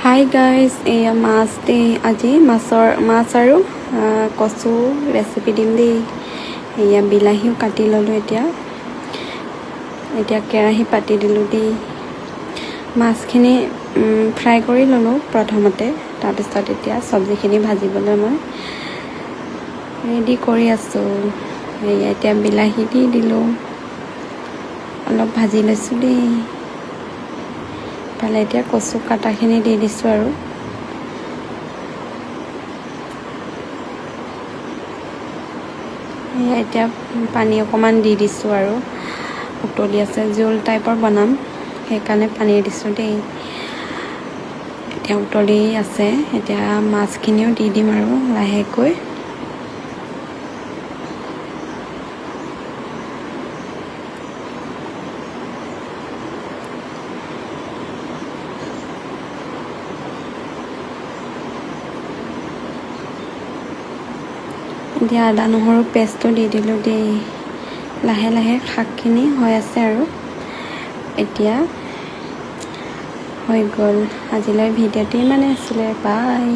Hi guys, এয়া মাছ দেই। আজি মাছ আৰু কচু ৰেচিপি দিম দেই। এয়া বিলাহীও কাটি ল'লোঁ। এতিয়া কেৰাহী পাতি দিলোঁ দেই। মাছখিনি ফ্ৰাই কৰি ল'লোঁ প্ৰথমতে, তাৰপিছত এতিয়া চব্জিখিনি ভাজিবলৈ মই ৰেডি কৰি আছোঁ। এয়া এতিয়া বিলাহী দি দিলোঁ, অলপ ভাজি লৈছোঁ দেই। ইফালে এতিয়া কচু কাটাখিনি দি দিছোঁ আৰু এতিয়া পানী অকণমান দি দিছোঁ আৰু উতলি আছে, জোল টাইপৰ বনাম সেইকাৰণে পানী দিছোঁ দেই। এতিয়া উতলি আছে, এতিয়া মাছখিনিও দি দিম আৰু লাহেকৈ। এতিয়া আদা নহৰু পেষ্টটো দি দিলোঁ দেই। লাহে লাহে শাকখিনি হৈ আছে আৰু এতিয়া হৈ গ'ল। আজিলৈ ভিডিঅ'টো ইমানেই আছিলে। বাই।